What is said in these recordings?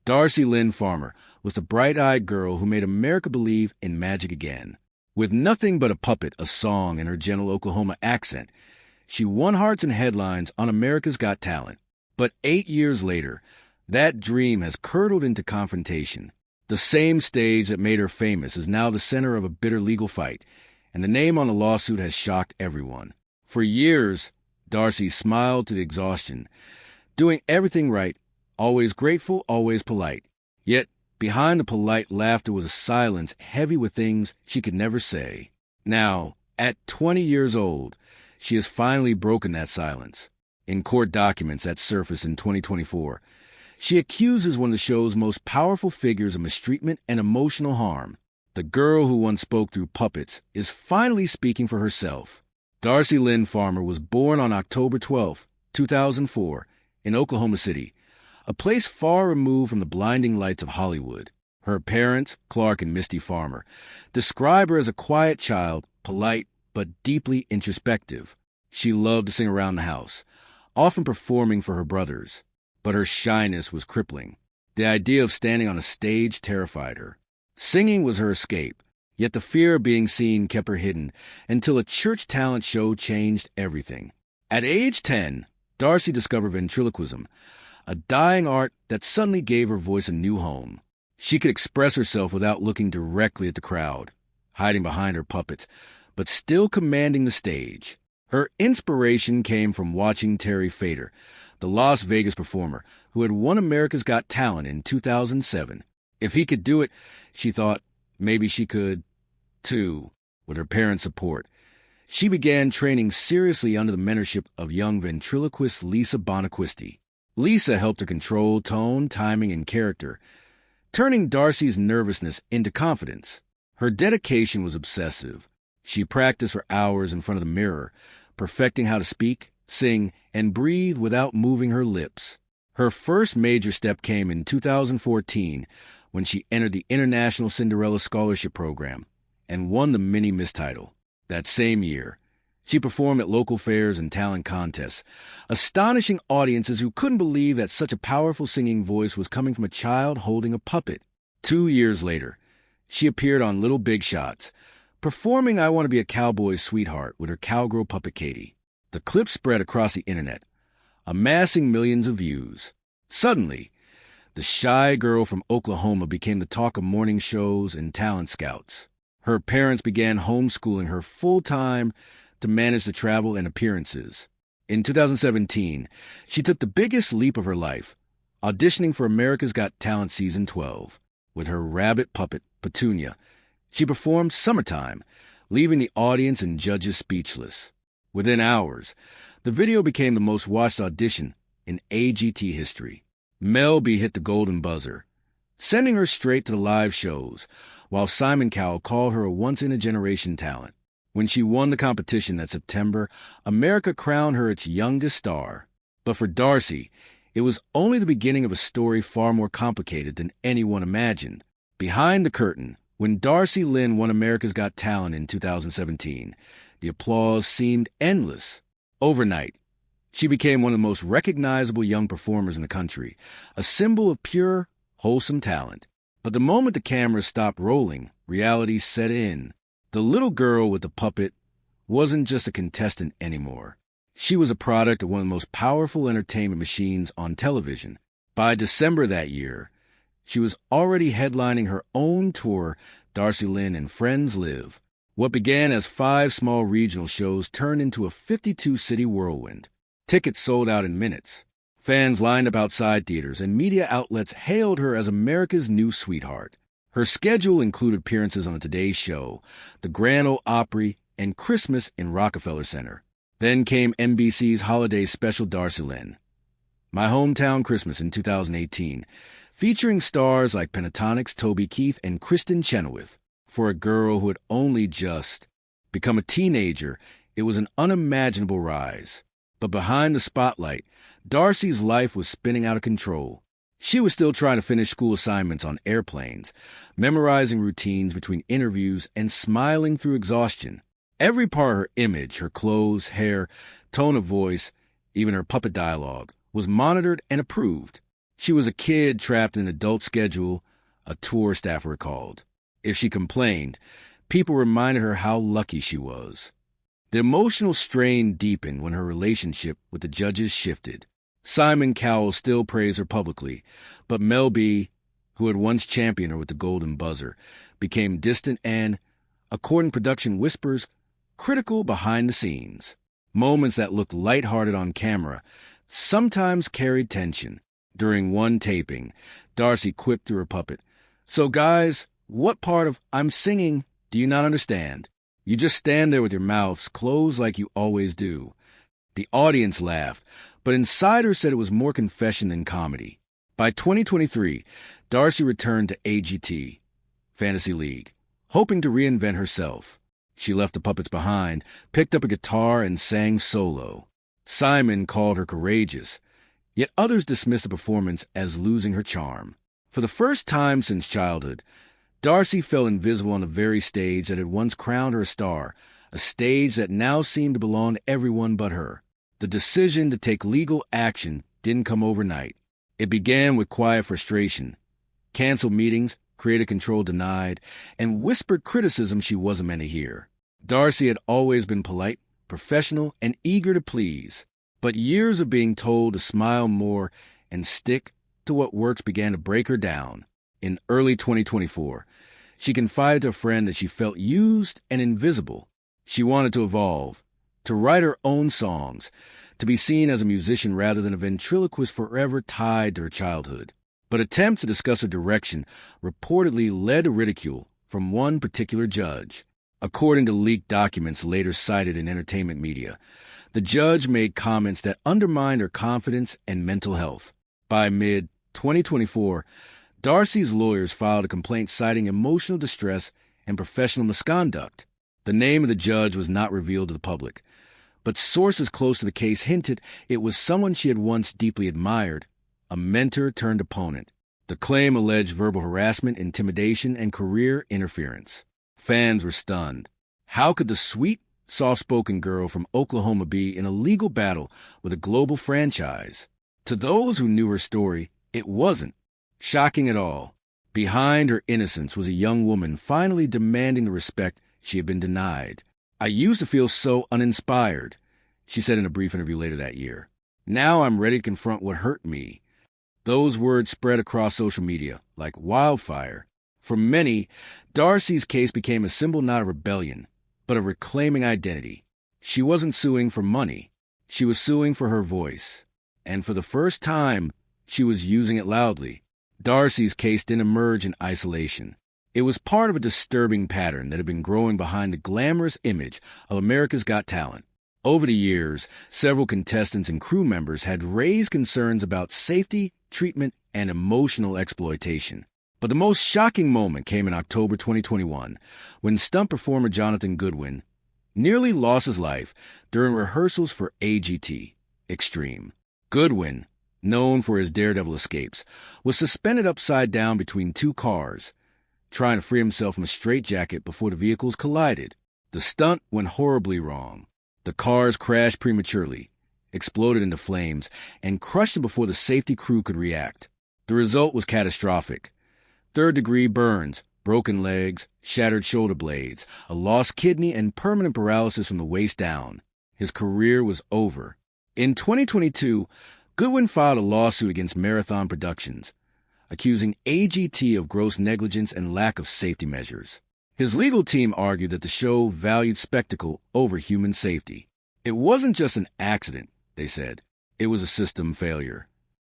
Darci Lynne Farmer was the bright-eyed girl who made America believe in magic again. With nothing but a puppet, a song, and her gentle Oklahoma accent, she won hearts and headlines on America's Got Talent. But 8 years later, that dream has curdled into confrontation. The same stage that made her famous is now the center of a bitter legal fight, and the name on the lawsuit has shocked everyone. For years, Darci smiled to the exhaustion, doing everything right, always grateful, always polite. Yet, behind the polite laughter was a silence heavy with things she could never say. Now, at 20 years old, she has finally broken that silence. In court documents that surfaced in 2024, she accuses one of the show's most powerful figures of mistreatment and emotional harm. The girl who once spoke through puppets is finally speaking for herself. Darci Lynne Farmer was born on October 12, 2004, in Oklahoma City, a place far removed from the blinding lights of Hollywood. Her parents, Clark and Misty Farmer, describe her as a quiet child, polite but deeply introspective. She loved to sing around the house, often performing for her brothers. But her shyness was crippling. The idea of standing on a stage terrified her. Singing was her escape, yet the fear of being seen kept her hidden until a church talent show changed everything. At age 10, Darci discovered ventriloquism, a dying art that suddenly gave her voice a new home. She could express herself without looking directly at the crowd, hiding behind her puppets, but still commanding the stage. Her inspiration came from watching Terry Fator, the Las Vegas performer who had won America's Got Talent in 2007. If he could do it, she thought, maybe she could, too, with her parents' support. She began training seriously under the mentorship of young ventriloquist Lisa Bonaquisti. Lisa helped her control tone, timing, and character, turning Darci's nervousness into confidence. Her dedication was obsessive. She practiced for hours in front of the mirror, perfecting how to speak, sing, and breathe without moving her lips. Her first major step came in 2014 when she entered the International Cinderella Scholarship Program and won the Mini Miss title. That same year, she performed at local fairs and talent contests, astonishing audiences who couldn't believe that such a powerful singing voice was coming from a child holding a puppet. 2 years later, she appeared on Little Big Shots, performing I Want to Be a Cowboy's Sweetheart with her cowgirl puppet Katie. The clip spread across the internet, amassing millions of views. Suddenly, the shy girl from Oklahoma became the talk of morning shows and talent scouts. Her parents began homeschooling her full-time to manage the travel and appearances. In 2017, she took the biggest leap of her life, auditioning for America's Got Talent Season 12. With her rabbit puppet, Petunia, she performed Summertime, leaving the audience and judges speechless. Within hours, the video became the most watched audition in AGT history. Mel B hit the golden buzzer, sending her straight to the live shows, while Simon Cowell called her a once-in-a-generation talent. When she won the competition that September, America crowned her its youngest star. But for Darci, it was only the beginning of a story far more complicated than anyone imagined. Behind the curtain, when Darci Lynne won America's Got Talent in 2017, the applause seemed endless. Overnight, she became one of the most recognizable young performers in the country, a symbol of pure, wholesome talent. But the moment the cameras stopped rolling, reality set in. The little girl with the puppet wasn't just a contestant anymore. She was a product of one of the most powerful entertainment machines on television. By December that year, she was already headlining her own tour, Darci Lynne and Friends Live. What began as 5 small regional shows turned into a 52-city whirlwind. Tickets sold out in minutes. Fans lined up outside theaters, and media outlets hailed her as America's new sweetheart. Her schedule included appearances on the Today Show, the Grand Ole Opry, and Christmas in Rockefeller Center. Then came NBC's holiday special Darci Lynne, My Hometown Christmas in 2018, featuring stars like Pentatonix, Toby Keith, and Kristen Chenoweth. For a girl who had only just become a teenager, it was an unimaginable rise. But behind the spotlight, Darci's life was spinning out of control. She was still trying to finish school assignments on airplanes, memorizing routines between interviews, and smiling through exhaustion. Every part of her image, her clothes, hair, tone of voice, even her puppet dialogue, was monitored and approved. She was a kid trapped in an adult schedule, a tour staffer recalled. If she complained, people reminded her how lucky she was. The emotional strain deepened when her relationship with the judges shifted. Simon Cowell still praised her publicly, but Mel B, who had once championed her with the golden buzzer, became distant and, according to production whispers, critical behind the scenes. Moments that looked lighthearted on camera sometimes carried tension. During one taping, Darci quipped to her puppet, "So guys, what part of 'I'm singing' do you not understand? You just stand there with your mouths closed like you always do." The audience laughed, but inside her said it was more confession than comedy. By 2023, Darci returned to AGT, Fantasy League, hoping to reinvent herself. She left the puppets behind, picked up a guitar, and sang solo. Simon called her courageous, yet others dismissed the performance as losing her charm. For the first time since childhood, Darci felt invisible on the very stage that had once crowned her a star, a stage that now seemed to belong to everyone but her. The decision to take legal action didn't come overnight. It began with quiet frustration, canceled meetings, creative control denied, and whispered criticism she wasn't meant to hear. Darci had always been polite, professional, and eager to please, but years of being told to smile more and stick to what works began to break her down. In early 2024, she confided to a friend that she felt used and invisible. She wanted to evolve, to write her own songs, to be seen as a musician rather than a ventriloquist forever tied to her childhood. But attempts to discuss her direction reportedly led to ridicule from one particular judge. According to leaked documents later cited in entertainment media, the judge made comments that undermined her confidence and mental health. By mid-2024, Darci's lawyers filed a complaint citing emotional distress and professional misconduct. The name of the judge was not revealed to the public, but sources close to the case hinted it was someone she had once deeply admired, a mentor turned opponent. The claim alleged verbal harassment, intimidation, and career interference. Fans were stunned. How could the sweet, soft-spoken girl from Oklahoma be in a legal battle with a global franchise? To those who knew her story, it wasn't shocking at all. Behind her innocence was a young woman finally demanding the respect she had been denied. "I used to feel so uninspired," she said in a brief interview later that year. "Now I'm ready to confront what hurt me." Those words spread across social media like wildfire. For many, Darci's case became a symbol not of rebellion, but of reclaiming identity. She wasn't suing for money. She was suing for her voice. And for the first time, she was using it loudly. Darci's case didn't emerge in isolation. It was part of a disturbing pattern that had been growing behind the glamorous image of America's Got Talent. Over the years, several contestants and crew members had raised concerns about safety, treatment, and emotional exploitation. But the most shocking moment came in October 2021, when stunt performer Jonathan Goodwin nearly lost his life during rehearsals for AGT Extreme. Goodwin, known for his daredevil escapes, was suspended upside down between two cars, trying to free himself from a straitjacket before the vehicles collided. The stunt went horribly wrong. The cars crashed prematurely, exploded into flames, and crushed him before the safety crew could react. The result was catastrophic. Third-degree burns, broken legs, shattered shoulder blades, a lost kidney, and permanent paralysis from the waist down. His career was over. In 2022, Goodwin filed a lawsuit against Marathon Productions, accusing AGT of gross negligence and lack of safety measures. His legal team argued that the show valued spectacle over human safety. It wasn't just an accident, they said. It was a system failure.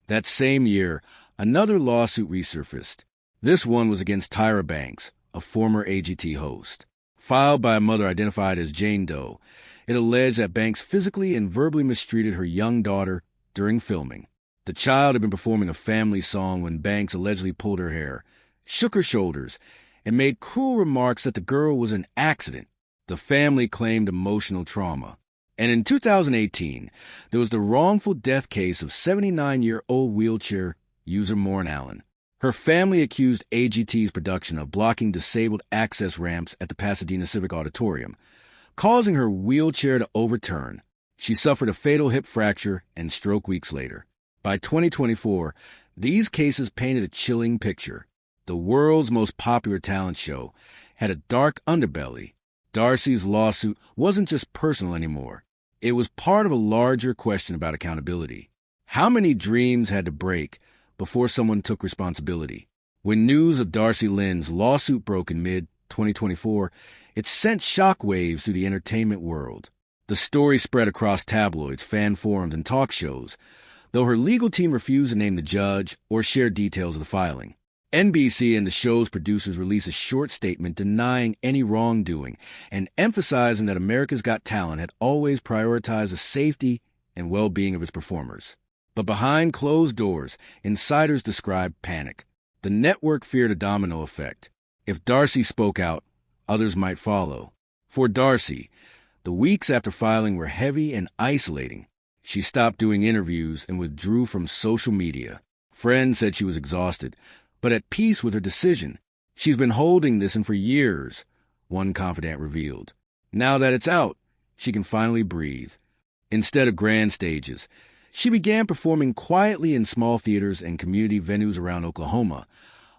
That same year, another lawsuit resurfaced. This one was against Tyra Banks, a former AGT host. Filed by a mother identified as Jane Doe, it alleged that Banks physically and verbally mistreated her young daughter during filming. The child had been performing a family song when Banks allegedly pulled her hair, shook her shoulders, and made cruel remarks that the girl was an accident. The family claimed emotional trauma. And in 2018, there was the wrongful death case of 79-year-old wheelchair user Maureen Allen. Her family accused AGT's production of blocking disabled access ramps at the Pasadena Civic Auditorium, causing her wheelchair to overturn. She suffered a fatal hip fracture and stroke weeks later. By 2024, These cases painted a chilling picture. The world's most popular talent show had a dark underbelly. Darci's lawsuit wasn't just personal anymore. It was part of a larger question about accountability. How many dreams had to break before someone took responsibility? When news of Darci Lynne's lawsuit broke in mid-2024, it sent shockwaves through the entertainment world. The story spread across tabloids, fan forums, and talk shows, though her legal team refused to name the judge or share details of the filing. NBC and the show's producers released a short statement denying any wrongdoing and emphasizing that America's Got Talent had always prioritized the safety and well-being of its performers. But behind closed doors, insiders described panic. The network feared a domino effect. If Darci spoke out, others might follow. For Darci, the weeks after filing were heavy and isolating. She stopped doing interviews and withdrew from social media. Friends said she was exhausted, but at peace with her decision. She's been holding this in for years, one confidant revealed. Now that it's out, she can finally breathe. Instead of grand stages, she began performing quietly in small theaters and community venues around Oklahoma,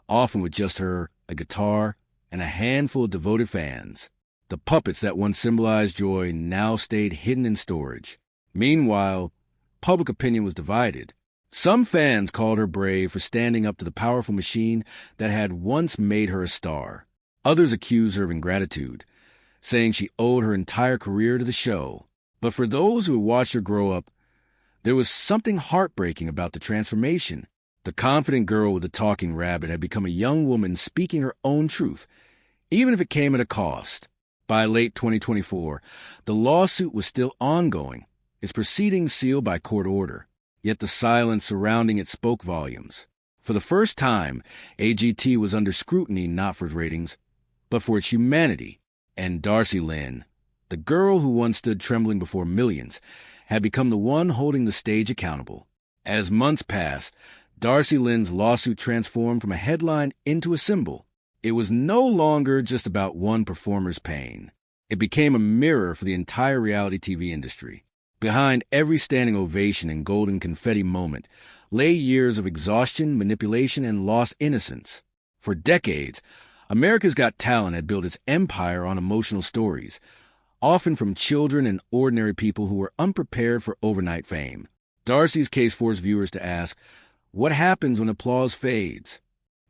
often with just her, a guitar, and a handful of devoted fans. The puppets that once symbolized joy now stayed hidden in storage. Meanwhile, public opinion was divided. Some fans called her brave for standing up to the powerful machine that had once made her a star. Others accused her of ingratitude, saying she owed her entire career to the show. But for those who had watched her grow up, there was something heartbreaking about the transformation. The confident girl with the talking rabbit had become a young woman speaking her own truth, even if it came at a cost. By late 2024, the lawsuit was still ongoing, its proceedings sealed by court order. Yet the silence surrounding it spoke volumes. For the first time, AGT was under scrutiny not for its ratings, but for its humanity. And Darci Lynne, the girl who once stood trembling before millions, had become the one holding the stage accountable. As months passed, Darci Lynne's lawsuit transformed from a headline into a symbol. It was no longer just about one performer's pain. It became a mirror for the entire reality TV industry. Behind every standing ovation and golden confetti moment lay years of exhaustion, manipulation, and lost innocence. For decades, America's Got Talent had built its empire on emotional stories, often from children and ordinary people who were unprepared for overnight fame. Darci's case forced viewers to ask, what happens when applause fades?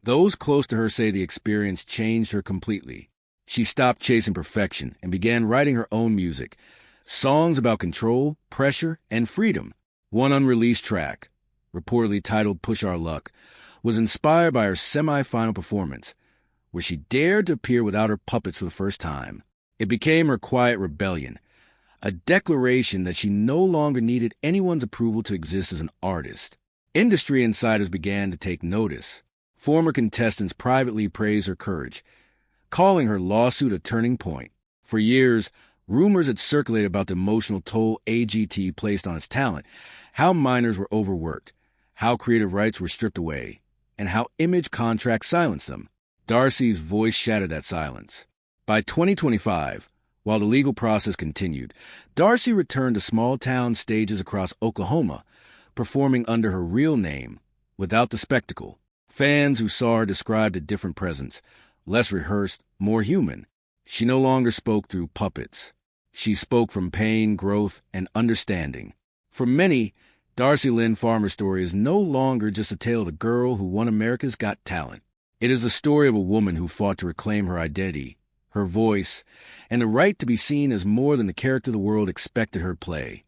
Those close to her say the experience changed her completely. She stopped chasing perfection and began writing her own music, songs about control, pressure, and freedom. One unreleased track, reportedly titled Push Our Luck, was inspired by her semi-final performance, where she dared to appear without her puppets for the first time. It became her quiet rebellion, a declaration that she no longer needed anyone's approval to exist as an artist. Industry insiders began to take notice. Former contestants privately praised her courage, calling her lawsuit a turning point. For years, rumors had circulated about the emotional toll AGT placed on its talent, how minors were overworked, how creative rights were stripped away, and how image contracts silenced them. Darci's voice shattered that silence. By 2025, while the legal process continued, Darci returned to small-town stages across Oklahoma, performing under her real name, without the spectacle. Fans who saw her described a different presence, less rehearsed, more human. She no longer spoke through puppets. She spoke from pain, growth, and understanding. For many, Darci Lynne Farmer's story is no longer just a tale of a girl who won America's Got Talent. It is the story of a woman who fought to reclaim her identity, her voice, and the right to be seen as more than the character the world expected her to play.